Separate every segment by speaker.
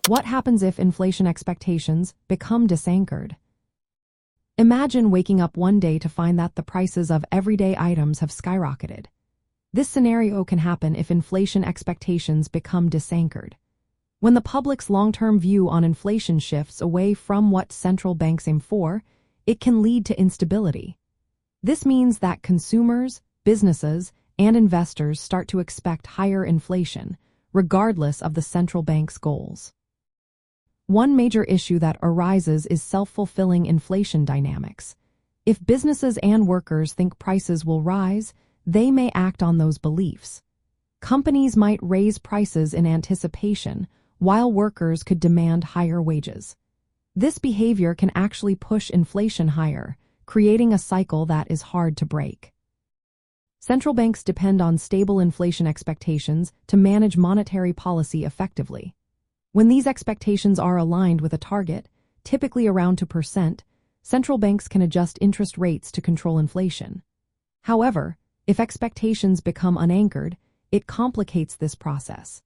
Speaker 1: What happens if inflation expectations become disanchored? Imagine waking up one day to find that the prices of everyday items have skyrocketed. This scenario can happen if inflation expectations become disanchored. When the public's long-term view on inflation shifts away from what central banks aim for, it can lead to instability. This means that consumers, businesses, and investors start to expect higher inflation, regardless of the central bank's goals. One major issue that arises is self-fulfilling inflation dynamics. If businesses and workers think prices will rise, they may act on those beliefs. Companies might raise prices in anticipation, while workers could demand higher wages. This behavior can actually push inflation higher, creating a cycle that is hard to break. Central banks depend on stable inflation expectations to manage monetary policy effectively. When these expectations are aligned with a target, typically around 2%, central banks can adjust interest rates to control inflation. However, if expectations become unanchored, it complicates this process.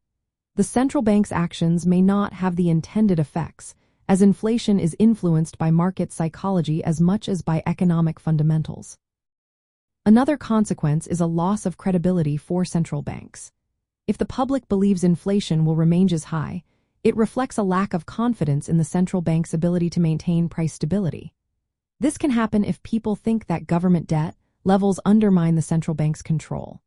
Speaker 1: The central bank's actions may not have the intended effects, as inflation is influenced by market psychology as much as by economic fundamentals. Another consequence is a loss of credibility for central banks. If the public believes inflation will remain as high, it reflects a lack of confidence in the central bank's ability to maintain price stability. This can happen if people think that government debt levels undermine the central bank's control.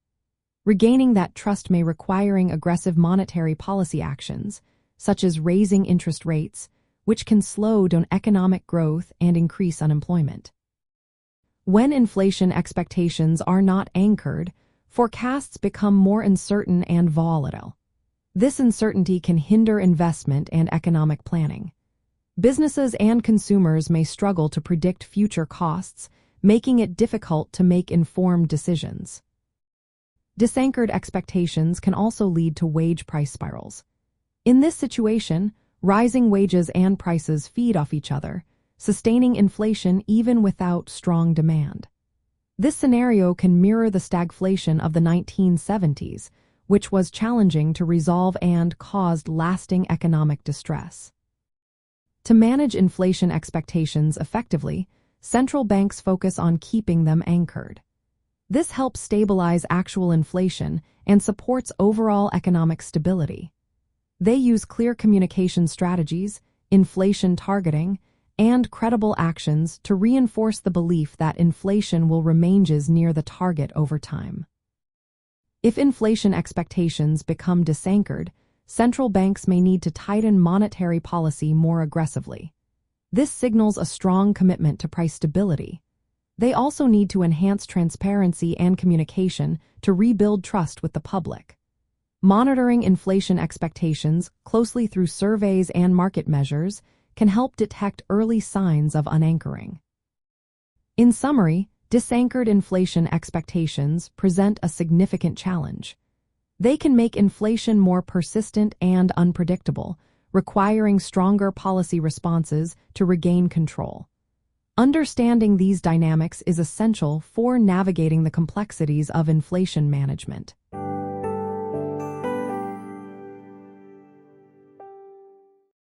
Speaker 1: Regaining that trust may require aggressive monetary policy actions, such as raising interest rates, which can slow down economic growth and increase unemployment. When inflation expectations are not anchored, forecasts become more uncertain and volatile. This uncertainty can hinder investment and economic planning. Businesses and consumers may struggle to predict future costs, making it difficult to make informed decisions. Disanchored expectations can also lead to wage price spirals. In this situation, rising wages and prices feed off each other, sustaining inflation even without strong demand. This scenario can mirror the stagflation of the 1970s, which was challenging to resolve and caused lasting economic distress. To manage inflation expectations effectively, central banks focus on keeping them anchored. This helps stabilize actual inflation and supports overall economic stability. They use clear communication strategies, inflation targeting, and credible actions to reinforce the belief that inflation will remain near the target over time. If inflation expectations become disanchored, central banks may need to tighten monetary policy more aggressively. This signals a strong commitment to price stability. They also need to enhance transparency and communication to rebuild trust with the public. Monitoring inflation expectations closely through surveys and market measures can help detect early signs of unanchoring. In summary, disanchored inflation expectations present a significant challenge. They can make inflation more persistent and unpredictable, requiring stronger policy responses to regain control. Understanding these dynamics is essential for navigating the complexities of inflation management.